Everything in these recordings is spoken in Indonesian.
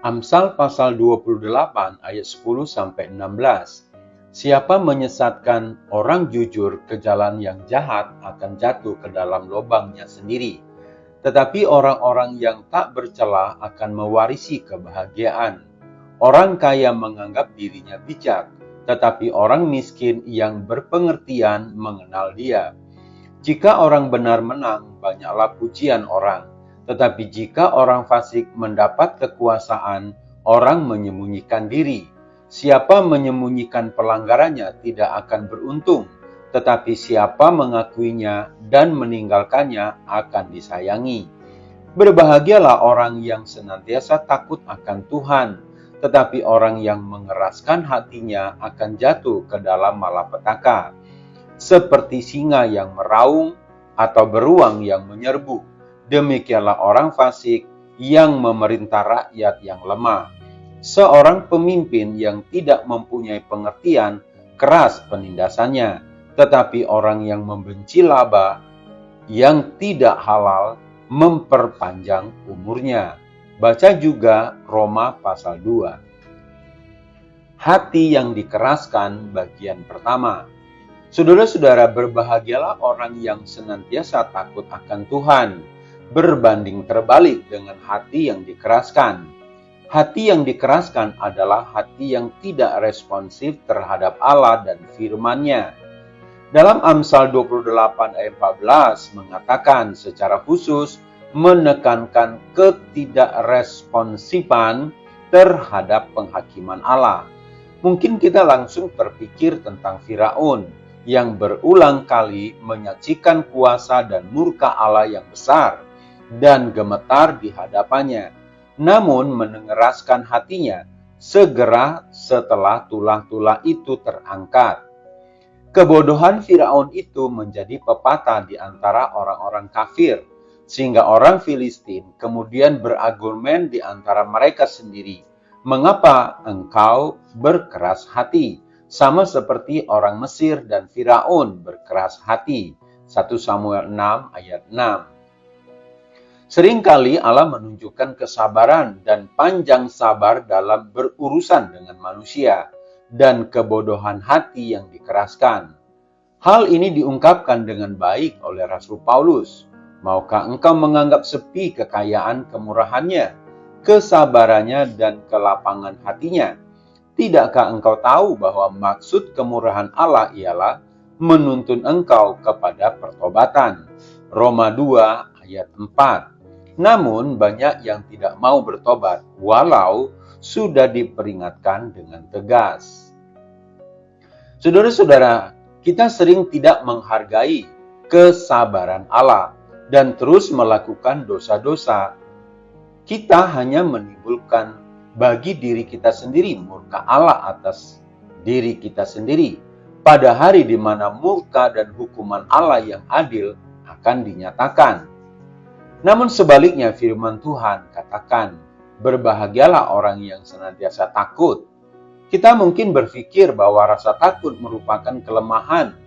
Amsal pasal 28 ayat 10-16. Siapa menyesatkan orang jujur ke jalan yang jahat akan jatuh ke dalam lubangnya sendiri. Tetapi orang-orang yang tak bercela akan mewarisi kebahagiaan. Orang kaya menganggap dirinya bijak, tetapi orang miskin yang berpengertian mengenal dia. Jika orang benar menang, banyaklah pujian orang. Tetapi jika orang fasik mendapat kekuasaan, orang menyembunyikan diri. Siapa menyembunyikan pelanggarannya tidak akan beruntung, tetapi siapa mengakuinya dan meninggalkannya akan disayangi. Berbahagialah orang yang senantiasa takut akan Tuhan, tetapi orang yang mengeraskan hatinya akan jatuh ke dalam malapetaka. Seperti singa yang meraung atau beruang yang menyerbu, demikianlah orang fasik yang memerintah rakyat yang lemah. Seorang pemimpin yang tidak mempunyai pengertian keras penindasannya, tetapi orang yang membenci laba yang tidak halal memperpanjang umurnya. Baca juga Roma pasal 2. Hati yang dikeraskan bagian pertama. Saudara-saudara, berbahagialah orang yang senantiasa takut akan Tuhan, berbanding terbalik dengan hati yang dikeraskan. Hati yang dikeraskan adalah hati yang tidak responsif terhadap Allah dan firman-Nya. Dalam Amsal 28 ayat 14 mengatakan secara khusus menekankan ketidakresponsifan terhadap penghakiman Allah. Mungkin kita langsung berpikir tentang Firaun yang berulang kali menyaksikan kuasa dan murka Allah yang besar dan gemetar di hadapannya, namun mengeraskan hatinya segera setelah tulah-tulah itu terangkat. Kebodohan Firaun itu menjadi pepatah di antara orang-orang kafir, sehingga orang Filistin kemudian berargumen di antara mereka sendiri, "Mengapa engkau berkeras hati?" Sama seperti orang Mesir dan Firaun berkeras hati. 1 Samuel 6 ayat 6. Seringkali Allah menunjukkan kesabaran dan panjang sabar dalam berurusan dengan manusia dan kebodohan hati yang dikeraskan. Hal ini diungkapkan dengan baik oleh Rasul Paulus. Maukah engkau menganggap sepi kekayaan kemurahannya, kesabarannya dan kelapangan hatinya? Tidakkah engkau tahu bahwa maksud kemurahan Allah ialah menuntun engkau kepada pertobatan? Roma 2 ayat 4. Namun banyak yang tidak mau bertobat walau sudah diperingatkan dengan tegas. Saudara-saudara, kita sering tidak menghargai kesabaran Allah dan terus melakukan dosa-dosa. Kita hanya menimbulkan bagi diri kita sendiri murka Allah atas diri kita sendiri pada hari di mana murka dan hukuman Allah yang adil akan dinyatakan. Namun sebaliknya firman Tuhan katakan, berbahagialah orang yang senantiasa takut. Kita mungkin berpikir bahwa rasa takut merupakan kelemahan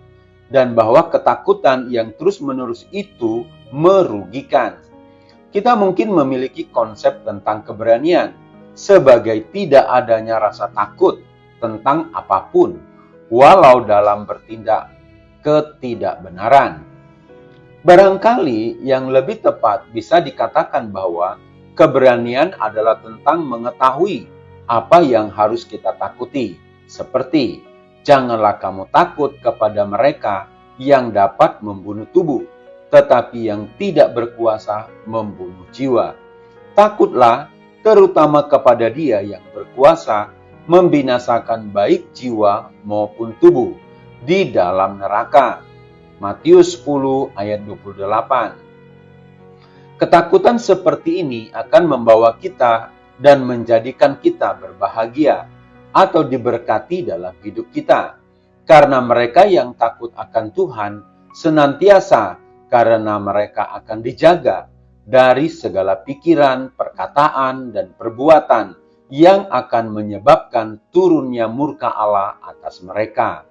dan bahwa ketakutan yang terus-menerus itu merugikan. Kita mungkin memiliki konsep tentang keberanian sebagai tidak adanya rasa takut tentang apapun, walau dalam bertindak ketidakbenaran. Barangkali yang lebih tepat bisa dikatakan bahwa keberanian adalah tentang mengetahui apa yang harus kita takuti, seperti janganlah kamu takut kepada mereka yang dapat membunuh tubuh, tetapi yang tidak berkuasa membunuh jiwa. Takutlah terutama kepada Dia yang berkuasa membinasakan baik jiwa maupun tubuh di dalam neraka. Matius 10 ayat 28. Ketakutan seperti ini akan membawa kita dan menjadikan kita berbahagia atau diberkati dalam hidup kita. Karena mereka yang takut akan Tuhan senantiasa karena mereka akan dijaga dari segala pikiran, perkataan, dan perbuatan yang akan menyebabkan turunnya murka Allah atas mereka.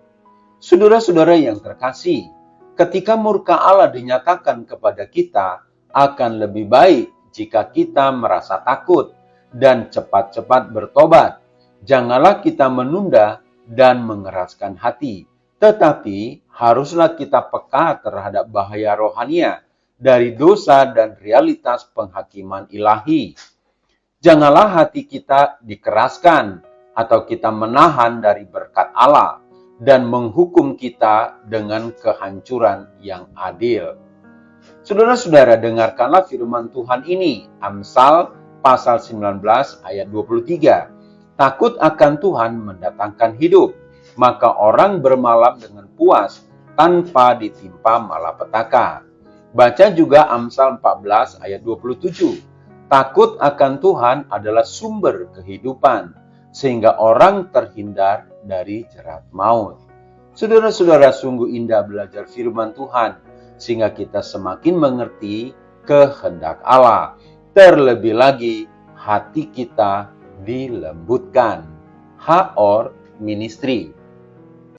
Saudara-saudara yang terkasih, ketika murka Allah dinyatakan kepada kita, akan lebih baik jika kita merasa takut dan cepat-cepat bertobat. Janganlah kita menunda dan mengeraskan hati, tetapi haruslah kita peka terhadap bahaya rohania dari dosa dan realitas penghakiman ilahi. Janganlah hati kita dikeraskan atau kita menahan dari berkat Allah dan menghukum kita dengan kehancuran yang adil. Saudara-saudara, dengarkanlah firman Tuhan ini. Amsal pasal 19 ayat 23. Takut akan Tuhan mendatangkan hidup, maka orang bermalam dengan puas tanpa ditimpa malapetaka. Baca juga Amsal 14 ayat 27. Takut akan Tuhan adalah sumber kehidupan, sehingga orang terhindar dari jerat maut. Saudara-saudara, sungguh indah belajar firman Tuhan, sehingga kita semakin mengerti kehendak Allah. Terlebih lagi, hati kita dilembutkan. Haor Ministry.